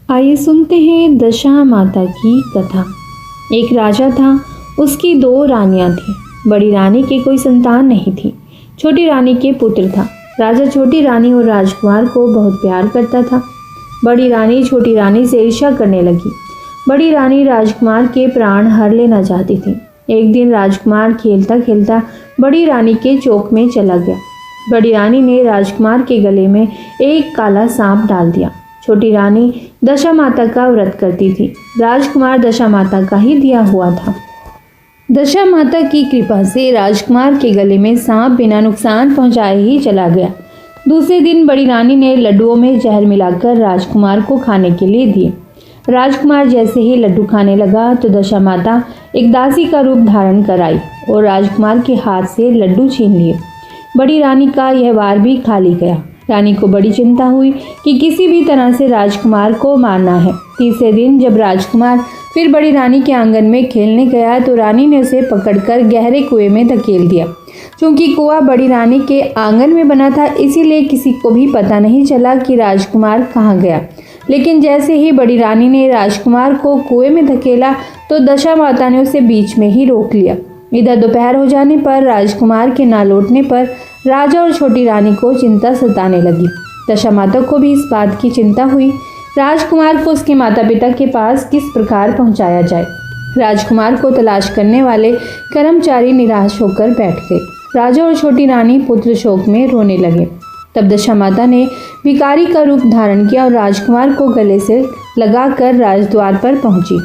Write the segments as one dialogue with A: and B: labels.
A: आइए सुनते हैं दशा माता की कथा। एक राजा था, उसकी 2 रानियां थीं। बड़ी रानी की कोई संतान नहीं थी, छोटी रानी के पुत्र था। राजा छोटी रानी और राजकुमार को बहुत प्यार करता था। बड़ी रानी छोटी रानी से ईर्ष्या करने लगी। बड़ी रानी राजकुमार के प्राण हर लेना चाहती थी। एक दिन राजकुमार खेलता खेलता बड़ी रानी के चौक में चला गया। बड़ी रानी ने राजकुमार के गले में एक काला सांप डाल दिया। छोटी रानी दशा माता का व्रत करती थी। राजकुमार दशा माता का ही दिया हुआ था। दशा माता की कृपा से राजकुमार के गले में सांप बिना नुकसान पहुंचाए ही चला गया। दूसरे दिन बड़ी रानी ने लड्डुओं में जहर मिलाकर राजकुमार को खाने के लिए दिए। राजकुमार जैसे ही लड्डू खाने लगा तो दशा माता एक दासी का रूप धारण कर आई और राजकुमार के हाथ से लड्डू छीन लिए। बड़ी रानी का यह वार भी खाली गया। रानी को बड़ी चिंता हुई कि किसी भी तरह से राजकुमार को मारना है। तीसरे दिन जब राजकुमार फिर बड़ी रानी के आंगन में खेलने गया तो रानी ने उसे पकड़कर गहरे कुएं में धकेल दिया। क्योंकि कुआं बड़ी रानी के आंगन में बना था, इसीलिए किसी को भी पता नहीं चला कि राजकुमार कहाँ गया। लेकिन जैसे ही बड़ी रानी ने राजकुमार को कुएं में धकेला तो दशा माता ने उसे बीच में ही रोक लिया। इधर दोपहर हो जाने पर राजकुमार के ना लौटने पर राजा और छोटी रानी को चिंता सताने लगी। दशा माता को भी इस बात की चिंता हुई राजकुमार को उसके माता पिता के पास किस प्रकार पहुंचाया जाए। राजकुमार को तलाश करने वाले कर्मचारी निराश होकर बैठ गए। राजा और छोटी रानी पुत्र शोक में रोने लगे। तब दशा माता ने भिखारी का रूप धारण किया और राजकुमार को गले से लगाकर राजद्वार पर पहुंची।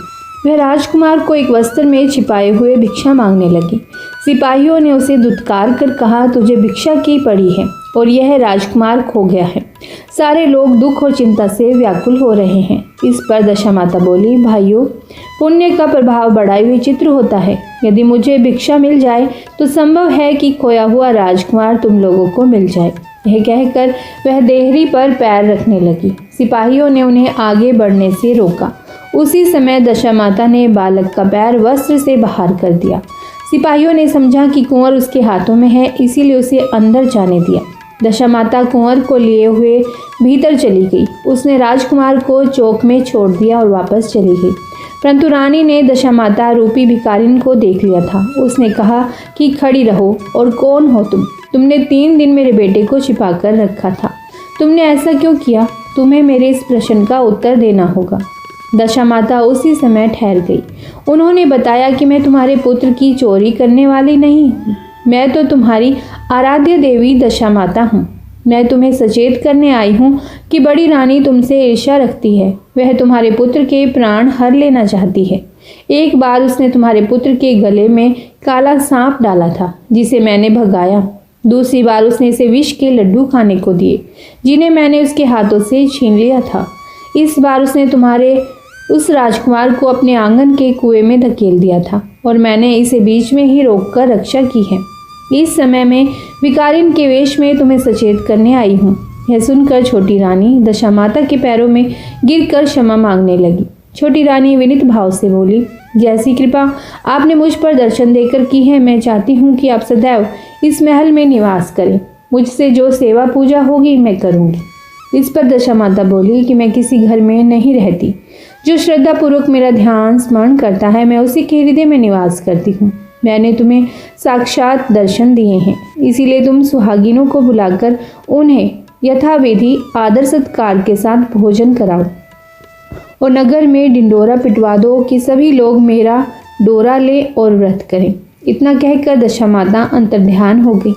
A: वह राजकुमार को एक वस्त्र में छिपाए हुए भिक्षा मांगने लगी। सिपाहियों ने उसे धुतकार कर कहा, तुझे भिक्षा की पड़ी है और यह राजकुमार खो गया है। सारे लोग दुख और चिंता से व्याकुल हो रहे हैं। इस पर दशा माता बोली, भाइयों, पुण्य का प्रभाव बड़ा ही विचित्र होता है। यदि मुझे भिक्षा मिल जाए तो संभव है कि खोया हुआ राजकुमार तुम लोगों को मिल जाए। यह कहकर वह देहरी पर पैर रखने लगी। सिपाहियों ने उन्हें आगे बढ़ने से रोका। उसी समय दशा माता ने बालक का पैर वस्त्र से बाहर कर दिया। सिपाहियों ने समझा कि कुंवर उसके हाथों में है, इसीलिए उसे अंदर जाने दिया। दशा माता कुंवर को लिए हुए भीतर चली गई। उसने राजकुमार को चौक में छोड़ दिया और वापस चली गई। परंतु रानी ने दशा माता रूपी भिखारिन को देख लिया था। उसने कहा कि खड़ी रहो, और कौन हो तुम? तुमने 3 दिन मेरे बेटे को छिपा कर रखा था। तुमने ऐसा क्यों किया? तुम्हें मेरे इस प्रश्न का उत्तर देना होगा। दशा माता उसी समय ठहर गई। उन्होंने बताया कि मैं तुम्हारे पुत्र की चोरी करने वाली नहीं हूँ। मैं तो तुम्हारी आराध्य देवी दशा माता हूँ। मैं तुम्हें सचेत करने आई हूँ कि बड़ी रानी तुमसे ईर्ष्या रखती है। वह तुम्हारे पुत्र के प्राण हर लेना चाहती है। एक बार उसने तुम्हारे पुत्र के गले में काला सांप डाला था, जिसे मैंने भगाया। दूसरी बार उसने इसे विष के लड्डू खाने को दिए, जिन्हें मैंने उसके हाथों से छीन लिया था। इस बार उसने तुम्हारे उस राजकुमार को अपने आंगन के कुएं में धकेल दिया था और मैंने इसे बीच में ही रोककर रक्षा की है। इस समय में भिखारिन के वेश में तुम्हें सचेत करने आई हूँ। यह सुनकर छोटी रानी दशा माता के पैरों में गिरकर क्षमा मांगने लगी। छोटी रानी विनीत भाव से बोली, जैसी कृपा आपने मुझ पर दर्शन देकर की है, मैं चाहती हूँ कि आप सदैव इस महल में निवास करें। मुझसे जो सेवा पूजा होगी मैं करूँगी। इस पर दशा माता बोली कि मैं किसी घर में नहीं रहती। जो श्रद्धा पूर्वक मेरा ध्यान स्मरण करता है, मैं उसी के हृदय में निवास करती हूँ। मैंने तुम्हें साक्षात दर्शन दिए हैं, इसीलिए तुम सुहागिनों को बुलाकर उन्हें यथाविधि आदर सत्कार के साथ भोजन कराओ और नगर में ढिंडोरा पिटवा दो कि सभी लोग मेरा डोरा ले और व्रत करें। इतना कहकर दशा माता अंतर्ध्यान हो गई।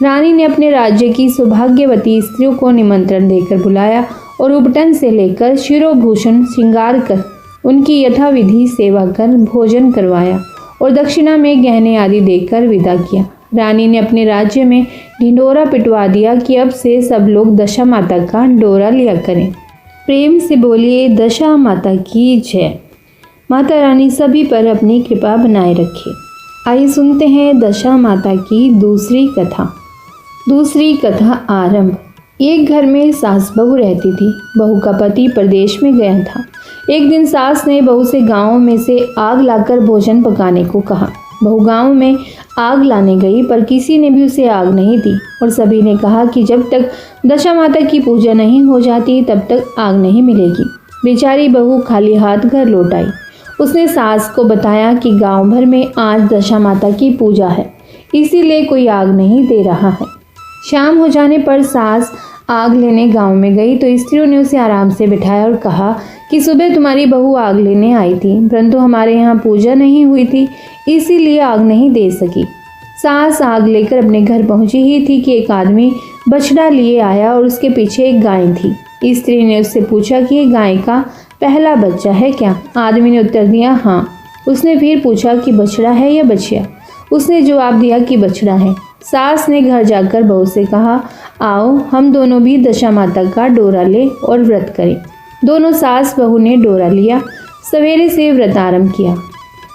A: रानी ने अपने राज्य की सौभाग्यवती स्त्रियों को निमंत्रण देकर बुलाया और उपटन से लेकर शिरोभूषण श्रृंगार कर उनकी यथाविधि सेवा कर भोजन करवाया और दक्षिणा में गहने आदि देकर विदा किया। रानी ने अपने राज्य में ढिंडोरा पिटवा दिया कि अब से सब लोग दशा माता का डोरा लिया करें। प्रेम से बोलिए, दशा माता की जय। माता रानी सभी पर अपनी कृपा बनाए रखे। आइए सुनते हैं दशा माता की दूसरी कथा। दूसरी कथा आरंभ। एक घर में सास बहू रहती थी। बहू का पति प्रदेश में गया था। एक दिन सास ने बहू से गांव में से आग लाकर भोजन पकाने को कहा। बहू गांव में आग लाने गई, पर किसी ने भी उसे आग नहीं दी और सभी ने कहा कि जब तक दशा माता की पूजा नहीं हो जाती तब तक आग नहीं मिलेगी। बेचारी बहू खाली हाथ घर लौट आई। उसने सास को बताया कि गांव भर में आज दशा माता की पूजा है, इसीलिए कोई आग नहीं दे रहा है। शाम हो जाने पर सास आग लेने गांव में गई तो स्त्रियों ने उसे आराम से बिठाया और कहा कि सुबह तुम्हारी बहू आग लेने आई थी, परंतु हमारे यहाँ पूजा नहीं हुई थी, इसीलिए आग नहीं दे सकी। सास आग लेकर अपने घर पहुंची ही थी कि एक आदमी बछड़ा लिए आया और उसके पीछे एक गाय थी। स्त्री ने उससे पूछा कि ये गाय का पहला बच्चा है क्या? आदमी ने उत्तर दिया हाँ। उसने फिर पूछा कि बछड़ा है या बछिया? उसने जवाब दिया कि बछड़ा है। सास ने घर जाकर बहू से कहा, आओ हम दोनों भी दशा माता का डोरा ले और व्रत करें। दोनों सास बहू ने डोरा लिया। सवेरे से व्रत आरंभ किया।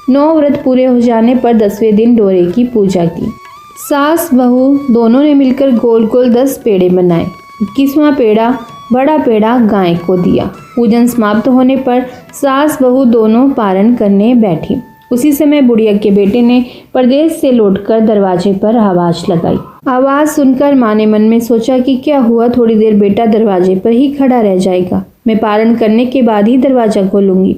A: 9 व्रत पूरे हो जाने पर 10वें दिन डोरे की पूजा की। सास बहू दोनों ने मिलकर गोल गोल 10 पेड़े बनाए। 21वां पेड़ा बड़ा पेड़ा गाय को दिया। पूजन समाप्त होने पर सास बहू दोनों पारण करने बैठी। उसी समय बुढ़िया के बेटे ने परदेश से लौटकर दरवाजे पर आवाज लगाई। आवाज सुनकर माँ ने मन में सोचा कि क्या हुआ, थोड़ी देर बेटा दरवाजे पर ही खड़ा रह जाएगा, मैं पारण करने के बाद ही दरवाजा खोलूंगी।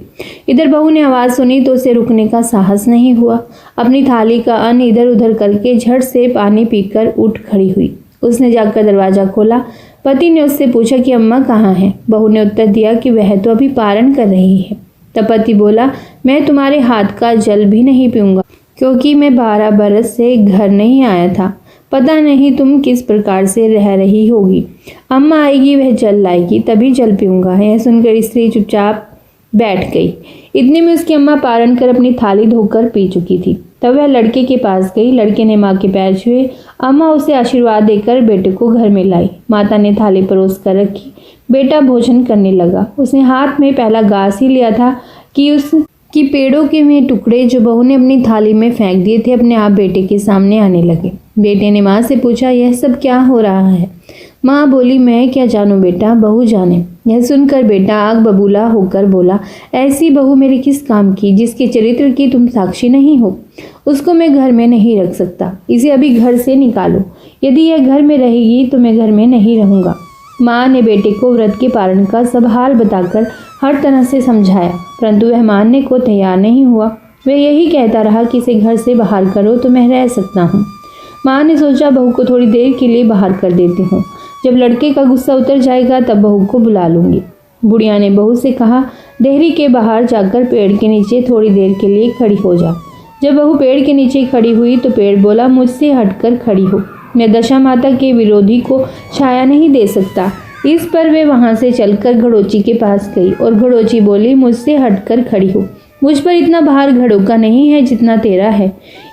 A: इधर बहू ने आवाज सुनी तो उसे रुकने का साहस नहीं हुआ। अपनी थाली का अन्न इधर उधर करके झट से पानी पीकर उठ खड़ी हुई। उसने जाकर दरवाजा खोला। पति ने उससे पूछा कि अम्मा कहाँ हैं? बहू ने उत्तर दिया कि वह तो अभी पारण कर रही है। तब पति बोला, मैं तुम्हारे हाथ का जल भी नहीं पीऊंगा, क्योंकि मैं 12 बरस से घर नहीं आया था। पता नहीं तुम किस प्रकार से रह रही होगी। अम्मा आएगी, वह जल लाएगी, तभी जल पीऊंगा। यह सुनकर स्त्री चुपचाप बैठ गई। इतने में उसकी अम्मा पारण कर अपनी थाली धोकर पी चुकी थी। तब वह लड़के के पास गई। लड़के ने माँ के पैर छुए। अम्मा उसे आशीर्वाद देकर बेटे को घर में लाई। माता ने थाली परोस कर रखी। बेटा भोजन करने लगा। उसने हाथ में पहला घास ही लिया था कि पेड़ों के में टुकड़े जो बहू ने अपनी थाली में फेंक दिए थे अपने आप बेटे के सामने आने लगे। बेटे ने माँ से पूछा, यह सब क्या हो रहा है? माँ बोली, मैं क्या जानूं बेटा, बहू जाने। यह सुनकर बेटा आग बबूला होकर बोला, ऐसी बहू मेरे किस काम की, जिसके चरित्र की तुम साक्षी नहीं हो। उसको मैं घर में नहीं रख सकता, इसे अभी घर से निकालो। यदि यह घर में रहेगी तो मैं घर में नहीं रहूंगा। माँ ने बेटे को व्रत के पारण का सब हाल बताकर हर तरह से समझाया, परंतु वह मानने को तैयार नहीं हुआ। वह यही कहता रहा कि इसे घर से बाहर करो तो मैं रह सकता हूँ। माँ ने सोचा, बहू को थोड़ी देर के लिए बाहर कर देती हूँ, जब लड़के का गुस्सा उतर जाएगा तब बहू को बुला लूंगी। बुढ़िया ने बहू से कहा, देहरी के बाहर जाकर पेड़ के नीचे थोड़ी देर के लिए खड़ी हो जा। जब बहू पेड़ के नीचे खड़ी हुई तो पेड़ बोला, मुझसे हटकर खड़ी हो, मैं दशा माता के विरोधी को छाया नहीं दे सकता। इस पर वे वहां से चलकर घड़ोची के पास गई और घड़ोची बोली, मुझसे हटकर खड़ी हो, मुझ पर इतना भार घड़ों का नहीं है जितना तेरा है।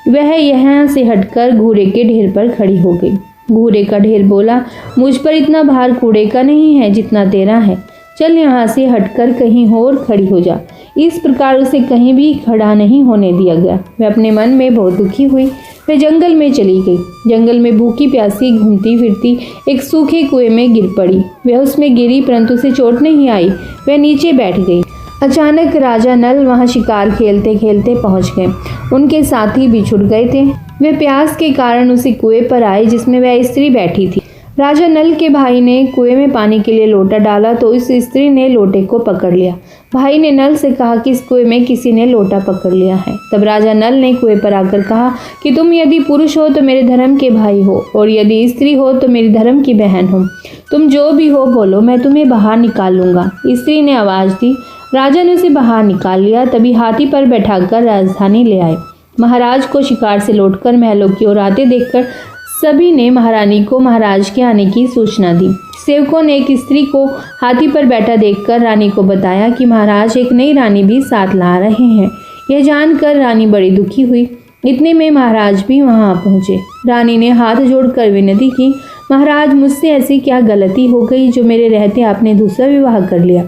A: वह यहाँ से हटकर घूरे के ढेर पर खड़ी हो गई। घूरे का ढेर बोला, मुझ पर इतना भार कूड़े का नहीं है जितना तेरा है, चल यहाँ से हटकर कहीं और खड़ी हो जा। इस प्रकार उसे कहीं भी खड़ा नहीं होने दिया गया। वह अपने मन में बहुत दुखी हुई। वह जंगल में चली गई। जंगल में भूखी प्यासी घूमती फिरती एक सूखे कुएं में गिर पड़ी। वह उसमें गिरी परंतु उसे चोट नहीं आई। वह नीचे बैठ गई। अचानक राजा नल वहां शिकार खेलते खेलते पहुंच गए। उनके साथी भी छूट गए थे। वे प्यास के कारण उसी कुएं पर आए जिसमें वह स्त्री बैठी थी। राजा नल के भाई ने कुएं में पानी के लिए लोटा डाला तो इस स्त्री ने लोटे को पकड़ लिया। भाई ने नल से कहा कि इस कुएं में किसी ने लोटा पकड़ लिया है। तब राजा नल ने कुएं पर आकर कहा कि तुम यदि पुरुष हो तो मेरे धर्म के भाई हो, और यदि स्त्री हो तो मेरी धर्म की बहन हो। तुम जो भी हो बोलो, मैं तुम्हें बाहर निकाल लूंगा। स्त्री ने आवाज दी। राजा ने उसे बाहर निकाल लिया। तभी हाथी पर बैठाकर राजधानी ले आए। महाराज को शिकार से लौटकर महलों की ओर आते देखकर सभी ने महारानी को महाराज के आने की सूचना दी। सेवकों ने एक स्त्री को हाथी पर बैठा देखकर रानी को बताया कि महाराज एक नई रानी भी साथ ला रहे हैं। यह जानकर रानी बड़ी दुखी हुई। इतने में महाराज भी वहां पहुंचे। रानी ने हाथ जोड़कर विनती की, महाराज मुझसे ऐसी क्या गलती हो गई जो मेरे रहते आपने दूसरा विवाह कर लिया।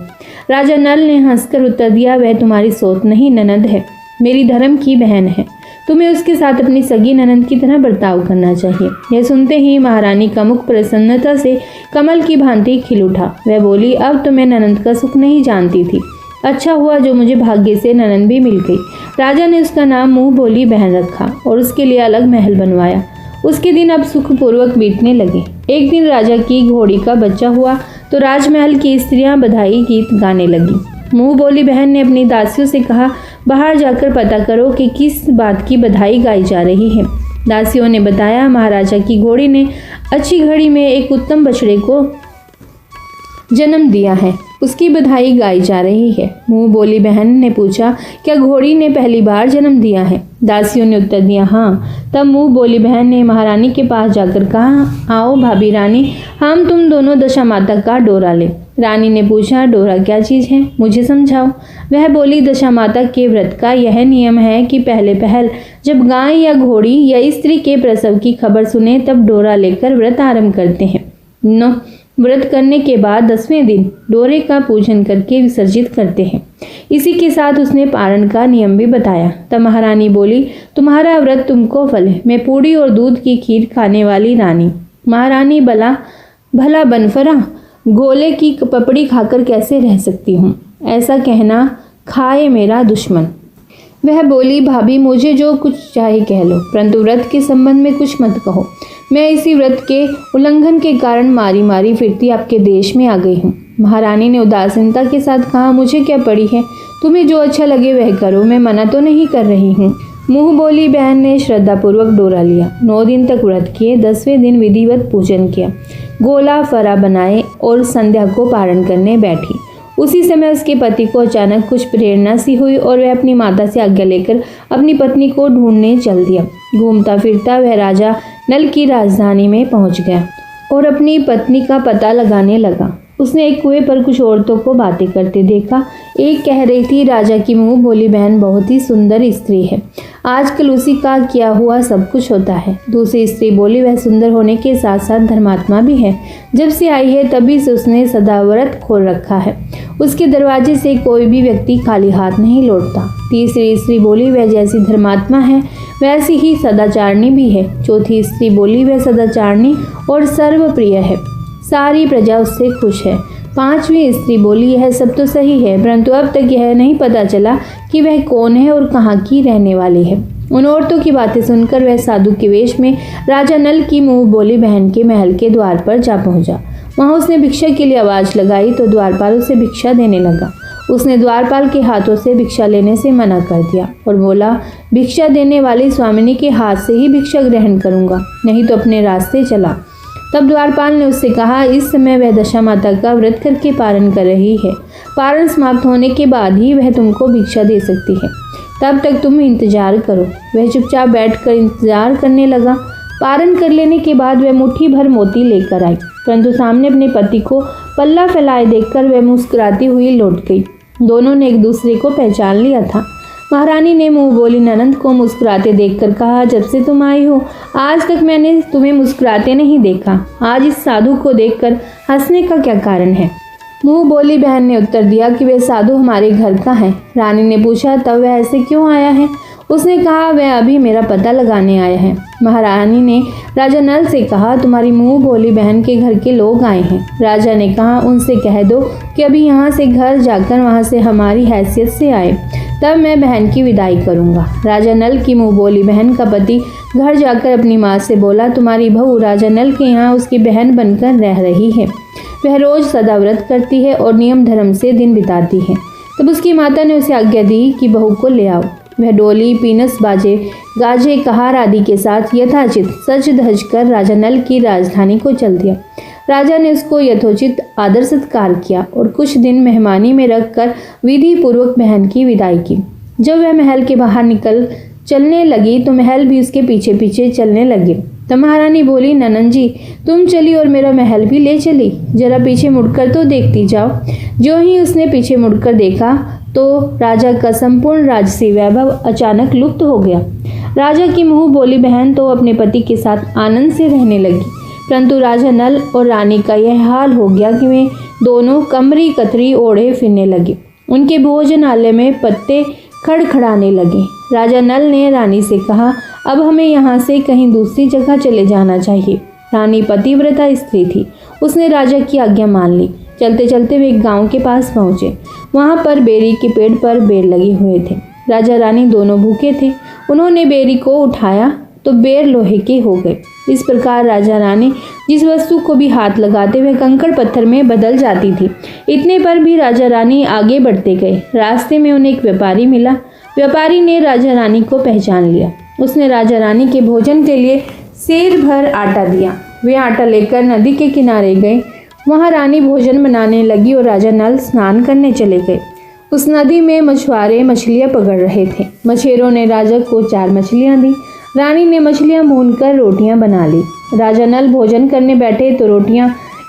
A: राजा नल ने हंसकर उत्तर दिया, वह तुम्हारी सोत नहीं ननद है, मेरी धर्म की बहन है। तुम्हें उसके साथ अपनी सगी ननंद की तरह बर्ताव करना चाहिए। यह सुनते ही महारानी का मुख प्रसन्नता से कमल की भांति खिल उठा। वह बोली, अब तो मैं ननंद का सुख नहीं जानती थी। अच्छा हुआ जो मुझे भाग्य से ननंद भी मिल गई। राजा ने उसका नाम मुंह बोली बहन रखा और उसके लिए अलग महल बनवाया। उसके दिन अब सुखपूर्वक बीतने लगे। एक दिन राजा की घोड़ी का बच्चा हुआ तो राजमहल की स्त्रियां बधाई गीत गाने लगी। मुंह बोली बहन ने अपनी दासियों से कहा, बाहर जाकर पता करो कि किस बात की बधाई गाई जा रही है। दासियों ने बताया, महाराजा की घोड़ी ने अच्छी घड़ी में एक उत्तम बछड़े को जन्म दिया है, उसकी बधाई गाई जा रही है। मुंह बोली बहन ने पूछा, क्या घोड़ी ने पहली बार जन्म दिया है? दासियों ने उत्तर दिया, हाँ। तब मुंह बोली बहन ने महारानी के पास जाकर कहा, आओ भाभी रानी, हम तुम दोनों दशा माता का डोरा ले। रानी ने पूछा, डोरा क्या चीज है, मुझे समझाओ। वह बोली, दशा माता के व्रत का यह नियम है कि पहले पहल जब गाय या घोड़ी या स्त्री के प्रसव की खबर सुने तब डोरा लेकर व्रत आरंभ करते हैं। व्रत करने के बाद 10वें दिन डोरे का पूजन करके विसर्जित करते हैं। इसी के साथ उसने पारण का नियम भी बताया। तब महारानी बोली, तुम्हारा व्रत तुमको फले। मैं पूड़ी और दूध की खीर खाने वाली रानी। महारानी भला बनफरा, गोले की पपड़ी खाकर कैसे रह सकती हूँ? ऐसा कहना खाए मेरा दुश्मन। वह बोली, भाभी मुझे जो कुछ चाहे कह लो, परंतु व्रत के संबंध में कुछ मत कहो। मैं इसी व्रत के उल्लंघन के कारण मारी मारी फिरती आपके देश में आ गई हूँ। महारानी ने उदासीनता के साथ कहा, मुझे क्या पड़ी है, तुम्हें जो अच्छा लगे वह करो, मैं मना तो नहीं कर रही हूँ। मुंह बोली बहन ने श्रद्धापूर्वक डोरा लिया। 9 दिन तक व्रत किए। 10वें दिन विधिवत पूजन किया, गोला फरा बनाए और संध्या को पारण करने बैठी। उसी समय उसके पति को अचानक कुछ प्रेरणा सी हुई और वह अपनी माता से आज्ञा लेकर अपनी पत्नी को ढूंढने चल दिया। घूमता फिरता वह राजा नल की राजधानी में पहुंच गया और अपनी पत्नी का पता लगाने लगा। उसने एक कुएं पर कुछ औरतों को बातें करते देखा। एक कह रही थी, राजा की मुंह बोली बहन बहुत ही सुंदर स्त्री है, आजकल उसी का किया हुआ सब कुछ होता है। दूसरी स्त्री बोली, वह सुंदर होने के साथ साथ धर्मात्मा भी है, जब से आई है तभी से उसने सदा व्रत खोल रखा है, उसके दरवाजे से कोई भी व्यक्ति खाली हाथ नहीं लौटता। तीसरी स्त्री बोली, वह जैसी धर्मात्मा है वैसी ही सदाचारणी भी है। चौथी स्त्री बोली, वह सदाचारणी और सर्वप्रिय है, सारी प्रजा उससे खुश है। 5वीं स्त्री बोली, यह सब तो सही है, परंतु अब तक यह नहीं पता चला कि वह कौन है और कहाँ की रहने वाली है। उन औरतों की बातें सुनकर वह साधु के वेश में राजा नल की मुंह बोली बहन के महल के द्वार पर जा पहुंचा। वहां उसने भिक्षा के लिए आवाज लगाई तो द्वारपाल उसे भिक्षा देने लगा। उसने द्वारपाल के हाथों से भिक्षा लेने से मना कर दिया और बोला, भिक्षा देने वाली स्वामिनी के हाथ से ही भिक्षा ग्रहण करूंगा, नहीं तो अपने रास्ते चला। तब द्वारपाल ने उससे कहा, इस समय वह दशा माता का व्रत करके पारण कर रही है, पारण समाप्त होने के बाद ही वह तुमको भिक्षा दे सकती है, तब तक तुम इंतजार करो। वह चुपचाप बैठकर इंतजार करने लगा। पारण कर लेने के बाद वह मुट्ठी भर मोती लेकर आई, परंतु सामने अपने पति को पल्ला फैलाए देखकर वह मुस्कुराती हुई लौट गई। दोनों ने एक दूसरे को पहचान लिया था। महारानी ने मुंह बोली ननंद को मुस्कुराते देखकर कहा, जब से तुम आई हो आज तक मैंने तुम्हें मुस्कुराते नहीं देखा, आज इस साधु को देखकर हंसने का क्या कारण है? मुंह बोली बहन ने उत्तर दिया कि वह साधु हमारे घर का है। रानी ने पूछा, तब वह ऐसे क्यों आया है? उसने कहा, वह अभी मेरा पता लगाने आया है। महारानी ने राजा नल से कहा, तुम्हारी मुंह बोली बहन के घर के लोग आए हैं। राजा ने कहा, उनसे कह दो कि अभी यहाँ से घर जाकर वहाँ से हमारी हैसियत से आए, तब मैं बहन की विदाई करूँगा। राजा नल की मुंह बोली बहन का पति घर जाकर अपनी माँ से बोला, तुम्हारी बहू राजा नल के यहाँ उसकी बहन बनकर रह रही है, वह रोज सदा व्रत करती है और नियम धर्म से दिन बिताती है। तब उसकी माता ने उसे आज्ञा दी कि बहू को ले आओ। वह डोली, पीनस बाजे, गाजे, कहार आदि के साथ यथाचित सज धज कर राजा नल की राजधानी को चल दिया। राजा ने उसको यथोचित आदर सत्कार किया और कुछ दिन मेहमानी में रखकर विधि पूर्वक बहन की विदाई की। जब वह महल के बाहर चलने लगी तो महल भी उसके पीछे पीछे चलने लगे। तब महारानी बोली, ननंद जी तुम चली और मेरा महल भी ले चली, जरा पीछे मुड़कर तो देखती जाओ। जो ही उसने पीछे मुड़कर देखा तो राजा का संपूर्ण राजसी वैभव अचानक लुप्त हो गया। राजा की मुंह बोली बहन तो अपने पति के साथ आनंद से रहने लगी, परंतु राजा नल और रानी का यह हाल हो गया कि वे दोनों कमरी कतरी ओढ़े फिरने लगे। उनके भोजनालय में पत्ते खड़खड़ाने लगे। राजा नल ने रानी से कहा, अब हमें यहाँ से कहीं दूसरी जगह चले जाना चाहिए। रानी पतिव्रता स्त्री थी, उसने राजा की आज्ञा मान ली। चलते चलते वे एक गांव के पास पहुंचे। वहां पर बेरी के पेड़ पर बेर लगे हुए थे। राजा रानी दोनों भूखे थे। उन्होंने बेरी को उठाया तो बेर लोहे के हो गए। इस प्रकार राजा रानी जिस वस्तु को भी हाथ लगाते वह कंकड़ पत्थर में बदल जाती थी। इतने पर भी राजा रानी आगे बढ़ते गए। रास्ते में उन्हें एक व्यापारी मिला। व्यापारी ने राजा रानी को पहचान लिया। उसने राजा रानी के भोजन के लिए सेर भर आटा दिया। वे आटा लेकर नदी के किनारे गए। वहां रानी भोजन बनाने लगी और राजा नल स्नान करने चले गए। उस नदी में मछुआरे मछलियां पकड़ रहे थे। मछेरों ने राजा को 4 मछलियां दी। रानी ने मछलियां भूनकर रोटियां बना ली। राजा नल भोजन करने बैठे तो रोटियां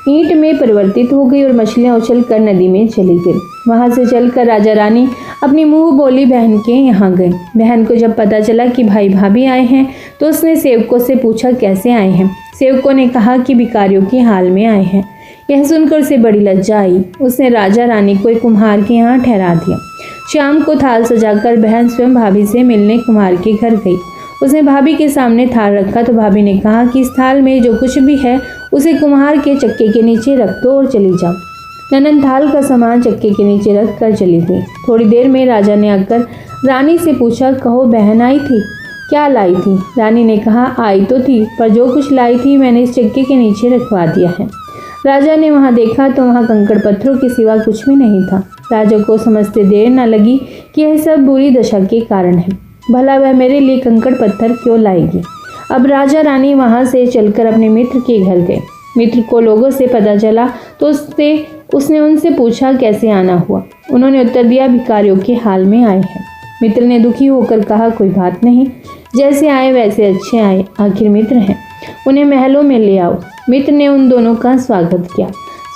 A: ईंट में परिवर्तित हो गई और मछलियां उछलकर नदी में चली गई। वहां से चलकर राजा रानी अपनी मुंह बोली बहन के यहाँ गई। बहन को जब पता चला कि भाई भाभी आए हैं तो उसने सेवकों से पूछा कैसे आए हैं। सेवकों ने कहा कि भिखारियों के हाल में आए हैं। यह सुनकर उसे बड़ी लज्जा आई। उसने राजा रानी को एक कुम्हार के यहाँ ठहरा दिया। शाम को थाल सजाकर बहन स्वयं भाभी से मिलने कुम्हार के घर गई। उसने भाभी के सामने थाल रखा तो भाभी ने कहा कि इस थाल में जो कुछ भी है उसे कुम्हार के चक्के के नीचे रख दो और चली जाओ। ननद थाल का सामान चक्के के नीचे रख कर चली गई। थोड़ी देर में राजा ने आकर रानी से पूछा, कहो बहन आई थी, क्या लाई थी? रानी ने कहा, आई तो थी पर जो कुछ लाई थी मैंने इस चक्के के नीचे रखवा दिया है। राजा ने वहां देखा तो वहां कंकड़ पत्थरों के सिवा कुछ भी नहीं था। राजा को समझते देर न लगी कि यह सब बुरी दशा के कारण है। भला वह मेरे लिए कंकड़ पत्थर क्यों लाएगी? अब राजा रानी वहां से चलकर अपने मित्र के घर गए। मित्र को लोगों से पता चला तो उसने उनसे पूछा कैसे आना हुआ। उन्होंने उत्तर दिया, भिखारियों के हाल में आए हैं। मित्र ने दुखी होकर कहा, कोई बात नहीं, जैसे आए वैसे अच्छे आए, आखिर मित्र हैं, उन्हें महलों में ले आओ। मित्र ने उन दोनों का स्वागत किया,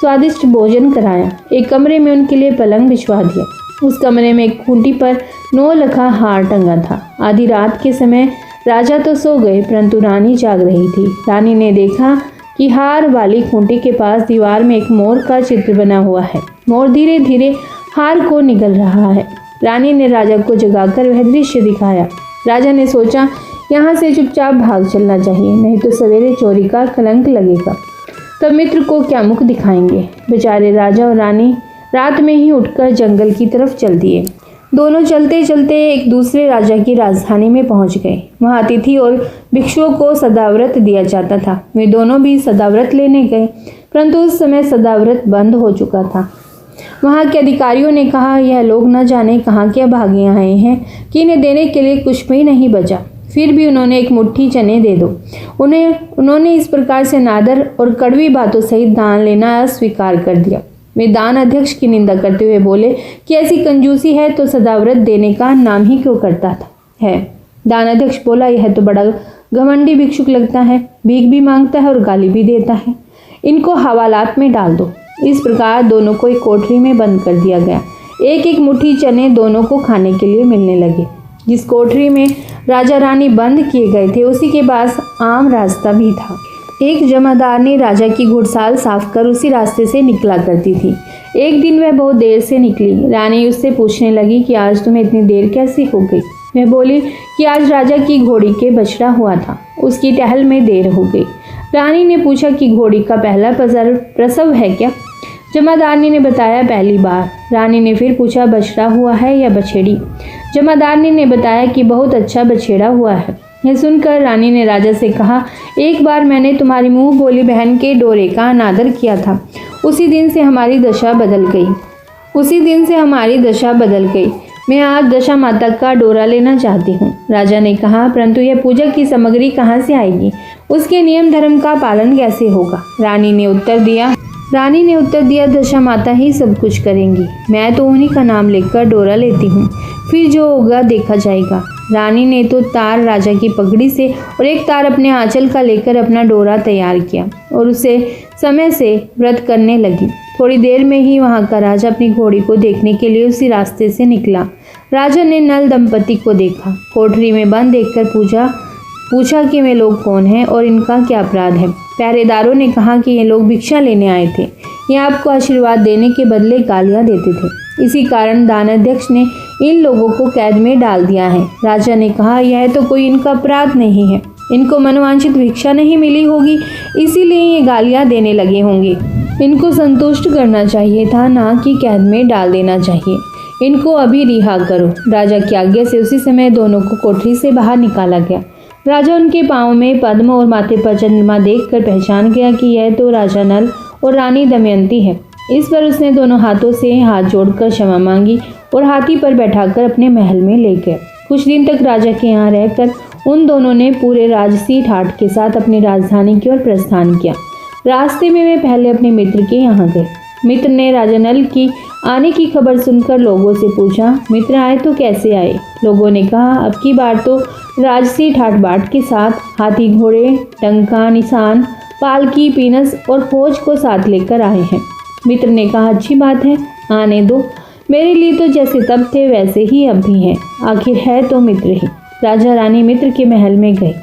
A: स्वादिष्ट भोजन कराया, एक कमरे में उनके लिए पलंग बिछवा दिया। उस कमरे में एक खूंटी पर 9 लखा हार टंगा था। आधी रात के समय राजा तो सो गए परंतु रानी जाग रही थी। रानी ने देखा कि हार वाली खूंटी के पास दीवार में एक मोर का चित्र बना हुआ है। मोर धीरे धीरे हार को निगल रहा है। रानी ने राजा को जगाकर वह दृश्य दिखाया। राजा ने सोचा, यहाँ से चुपचाप भाग चलना चाहिए, नहीं तो सवेरे चोरी का कलंक लगेगा। तब मित्र को क्या मुख दिखाएंगे। बेचारे राजा और रानी रात में ही उठकर जंगल की तरफ चल दिए। दोनों चलते चलते एक दूसरे राजा की राजधानी में पहुंच गए। वहां अतिथि और भिक्षुओं को सदाव्रत दिया जाता था। वे दोनों भी सदाव्रत लेने गए परंतु उस समय सदाव्रत बंद हो चुका था। वहां के अधिकारियों ने कहा, यह लोग न जाने कहाँ के भागे आए हैं कि इन्हें देने के लिए कुछ भी नहीं बचा। फिर भी उन्होंने एक मुट्ठी चने दे दो। उन्होंने इस प्रकार से नादर और कड़वी बातों सहित दान लेना अस्वीकार कर दिया। वे दान अध्यक्ष की निंदा करते हुए बोले कि ऐसी कंजूसी है तो सदाव्रत देने का नाम ही क्यों करता है। दान अध्यक्ष बोला, यह तो बड़ा घमंडी भिक्षुक लगता है, भीख भी मांगता है और गाली भी देता है, इनको हवालात में डाल दो। इस प्रकार दोनों को एक कोठरी में बंद कर दिया गया। एक एक मुट्ठी चने दोनों को खाने के लिए मिलने लगे। जिस कोठरी में राजा रानी बंद किए गए थे उसी के पास आम रास्ता भी था। एक जमादारनी राजा की घुड़साल साफ कर उसी रास्ते से निकला करती थी। एक दिन वह बहुत देर से निकली। रानी उससे पूछने लगी कि आज तुम्हें इतनी देर कैसे हो गई। वह बोली कि आज राजा की घोड़ी के बछड़ा हुआ था, उसकी टहल में देर हो गई। रानी ने पूछा कि घोड़ी का पहला प्रसव है क्या? जमादारनी ने बताया, पहली बार। रानी ने फिर पूछा, बछड़ा हुआ है या बछेड़ी? जमादारनी ने बताया कि बहुत अच्छा बछेड़ा हुआ है। यह सुनकर रानी ने राजा से कहा, एक बार मैंने तुम्हारी मुंह बोली बहन के डोरे का अनादर किया था, उसी दिन से हमारी दशा बदल गई। मैं आज दशा माता का डोरा लेना चाहती हूँ। राजा ने कहा, परंतु यह पूजा की सामग्री कहाँ से आएगी? उसके नियम धर्म का पालन कैसे होगा? रानी ने उत्तर दिया, दशा माता ही सब कुछ करेंगी। मैं तो उन्हीं का नाम लेकर डोरा लेती हूँ, फिर जो होगा देखा जाएगा। रानी ने तो तार राजा की पगड़ी से और एक तार अपने आंचल का लेकर अपना डोरा तैयार किया और उसे समय से व्रत करने लगी। थोड़ी देर में ही वहां का राजा अपनी घोड़ी को देखने के लिए उसी रास्ते से निकला। राजा ने नल दंपति को देखा। कोठरी में बंद देखकर पूछा कि वे लोग कौन हैं और इनका क्या अपराध है। पहरेदारों ने कहा कि ये लोग भिक्षा लेने आए थे, ये आपको आशीर्वाद देने के बदले गालियां देते थे, इसी कारण दानाध्यक्ष ने इन लोगों को कैद में डाल दिया है। राजा ने कहा, यह तो कोई इनका अपराध नहीं है, इनको मनवांछित भिक्षा नहीं मिली होगी, इसीलिए ये गालियां देने लगे होंगे। इनको संतुष्ट करना चाहिए था, ना कि कैद में डाल देना चाहिए। इनको अभी रिहा करो। राजा की आज्ञा से उसी समय दोनों को कोठरी से बाहर निकाला गया। राजा उनके पाँव में पद्म और माथे पर चंद्रमा देखकर पहचान गया कि यह तो राजा नल और रानी दमयंती है। इस पर उसने दोनों हाथों से हाथ जोड़कर क्षमा मांगी और हाथी पर बैठाकर अपने महल में ले गए। कुछ दिन तक राजा के यहाँ रहकर उन दोनों ने पूरे राजसी ठाठ के साथ अपनी राजधानी की ओर प्रस्थान किया। रास्ते में वे पहले अपने मित्र के यहाँ गए। मित्र ने राजा नल की आने की खबर सुनकर लोगों से पूछा, मित्र आए तो कैसे आए? लोगों ने कहा, अब की बार तो राजसी ठाठ बाट के साथ हाथी, घोड़े, टंका, निशान, पालकी, पीनस और फौज को साथ लेकर आए हैं। मित्र ने कहा, अच्छी बात है, आने दो। मेरे लिए तो जैसे तब थे वैसे ही अब भी हैं। आखिर है तो मित्र ही। राजा रानी मित्र के महल में गए।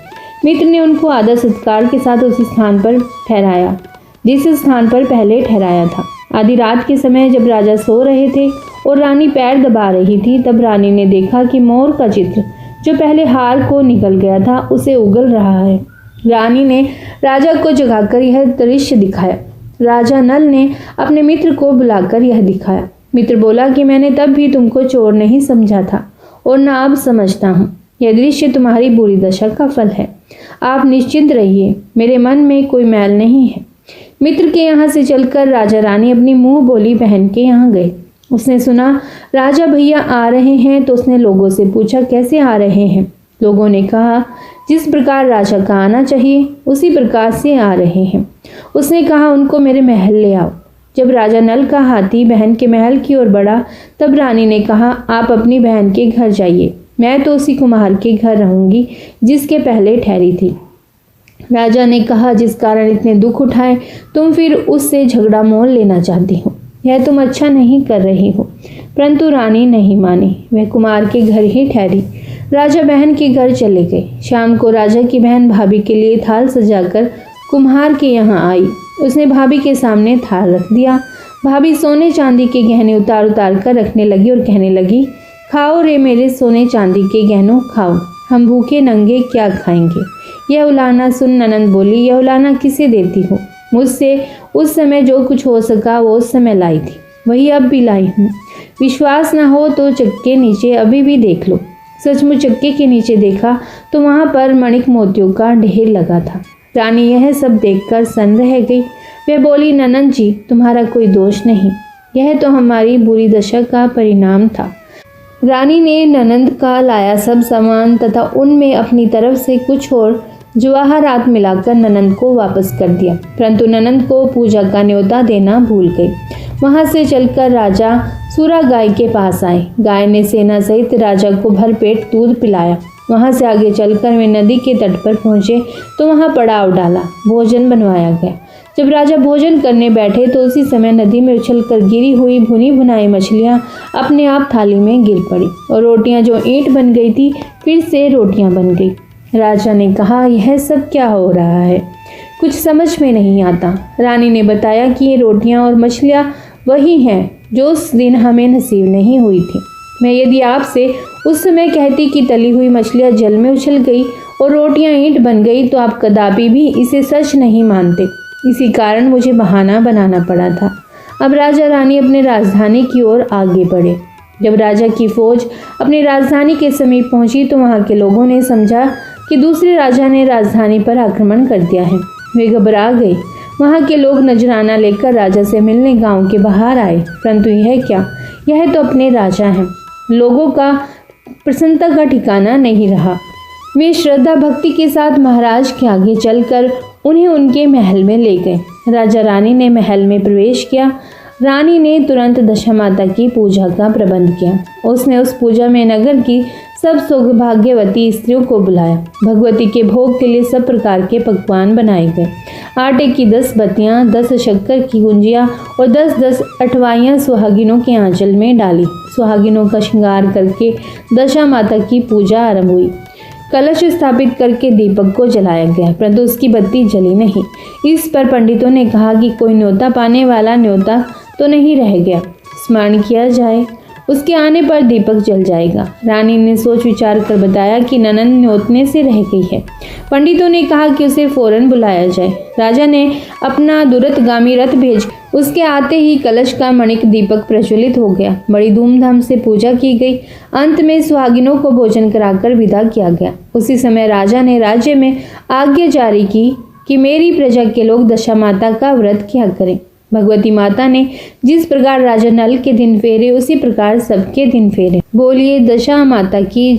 A: मित्र ने उनको आदर सत्कार के साथ उस स्थान पर ठहराया जिस स्थान पर पहले ठहराया था। आधी रात के समय जब राजा सो रहे थे और रानी पैर दबा रही थी, तब रानी ने देखा कि मोर का चित्र जो पहले हार को निकल गया था उसे उगल रहा है। रानी ने राजा को जगाकर यह दृश्य दिखाया। राजा नल ने अपने मित्र को बुलाकर यह दिखाया। मित्र बोला कि मैंने तब भी तुमको चोर नहीं समझा था और न अब समझता हूँ। यह दृश्य तुम्हारी बुरी दशा का फल है। आप निश्चिंत रहिए, मेरे मन में कोई मैल नहीं है। मित्र के यहाँ से चलकर राजा रानी अपनी मुंह बोली बहन के यहाँ गए। उसने सुना राजा भैया आ रहे हैं तो उसने लोगों से पूछा, कैसे आ रहे हैं? लोगों ने कहा, जिस प्रकार राजा का आना चाहिए उसी प्रकार से आ रहे हैं। उसने कहा, उनको मेरे महल ले आओ। जब राजा नल का हाथी बहन के महल की ओर बढ़ा, तब रानी ने कहा, आप अपनी बहन के घर जाइए, मैं तो उसी कुम्हार के घर रहूंगी जिसके पहले ठहरी थी। राजा ने कहा, जिस कारण इतने दुख उठाए तुम फिर उससे झगड़ा मोल लेना चाहती हो। यह तुम अच्छा नहीं कर रही हो। परंतु रानी नहीं मानी, वह कुमार के घर ही ठहरी। राजा बहन के घर चले गए। शाम को राजा की बहन भाभी के लिए थाल सजाकर कुम्हार के यहाँ आई। उसने भाभी के सामने थाल रख दिया। भाभी सोने चांदी के गहने उतार उतार कर रखने लगी और कहने लगी, खाओ रे मेरे सोने चांदी के गहनों, खाओ, हम भूखे नंगे क्या खाएंगे। यह उलाहना सुन ननंद बोली, यह उलाहना किसे देती हो? मुझसे उस समय जो कुछ हो सका वो उस समय लाई थी, वही अब भी लाई हूँ। विश्वास न हो तो चक्के नीचे अभी भी देख लो। सचमुच चक्के के नीचे देखा तो वहाँ पर मणिक मोतियों का ढेर लगा था। रानी यह सब देखकर सन्न रह गई। वह बोली, ननंद जी, तुम्हारा कोई दोष नहीं, यह तो हमारी बुरी दशा का परिणाम था। रानी ने ननंद का लाया सब सामान तथा उनमें अपनी तरफ से कुछ और जवाहरात मिलाकर ननंद को वापस कर दिया, परंतु ननंद को पूजा का न्योता देना भूल गई। वहां से चलकर राजा सूरा गाय के पास आए। गाय ने सेना सहित राजा को भरपेट दूध पिलाया। वहां से आगे चलकर वे नदी के तट पर पहुंचे तो वहां पड़ाव डाला, भोजन बनवाया गया। जब राजा भोजन करने बैठे तो उसी समय नदी में उछलकर गिरी हुई भुनी भुनाई मछलियां अपने आप थाली में गिर पड़ी और रोटियां जो ईंट बन गई थी फिर से रोटियां बन गई। राजा ने कहा, यह सब क्या हो रहा है? कुछ समझ में नहीं आता। रानी ने बताया कि ये रोटियां और मछलियां वही हैं जो उस दिन हमें नसीब नहीं हुई थी। मैं यदि आपसे उस समय कहती कि तली हुई मछलियां जल में उछल गई और रोटियां ईंट बन गई तो आप कदापि भी इसे सच नहीं मानते। इसी कारण मुझे बहाना बनाना पड़ा था। अब राजा रानी अपने राजधानी की ओर आगे बढ़े। जब राजा की फौज अपनी राजधानी के समीप पहुंची तो वहां के लोगों ने समझा कि दूसरे राजा ने राजधानी पर आक्रमण कर दिया है। वे घबरा गए। वहां के लोग नजराना लेकर राजा से मिलने गांव के बाहर आए, परंतु यह क्या, यह तो अपने राजा हैं। लोगों का प्रसन्नता का ठिकाना नहीं रहा। वे श्रद्धा भक्ति के साथ महाराज के आगे चलकर उन्हें उनके महल में ले गए। राजा रानी ने महल में प्रवेश किया। रानी ने तुरंत दशा माता की पूजा का प्रबंध किया। उसने उस पूजा में नगर की सब सौभाग्यवती स्त्रियों को बुलाया। भगवती के भोग के लिए सब प्रकार के पकवान बनाए गए। आटे की 10 बत्तियां, 10 शक्कर की गुंजिया और 10-10 अठवाइयाँ सुहागिनों के आंचल में डाली। सुहागिनों का श्रृंगार करके दशा माता की पूजा आरंभ हुई। कलश स्थापित करके दीपक को जलाया गया, परंतु उसकी बत्ती जली नहीं। इस पर पंडितों ने कहा कि कोई न्योता पाने वाला न्योता तो नहीं रह गया। स्मरण किया जाए उसके आने पर दीपक जल जाएगा। रानी ने सोच विचार कर बताया कि ननंद न्योतने से रह गई है। पंडितों ने कहा कि उसे फौरन बुलाया जाए। राजा ने अपना दुरतगामी रथ भेज उसके आते ही कलश का मणिक दीपक प्रज्वलित हो गया। बड़ी धूमधाम से पूजा की गई। अंत में सुहागिनों को भोजन कराकर विदा किया गया। उसी समय राजा ने राज्य में आज्ञा जारी की कि मेरी प्रजा के लोग दशा माता का व्रत किया करें। भगवती माता ने जिस प्रकार राजा नल के दिन फेरे उसी प्रकार सबके दिन फेरे। बोलिए दशा माता की।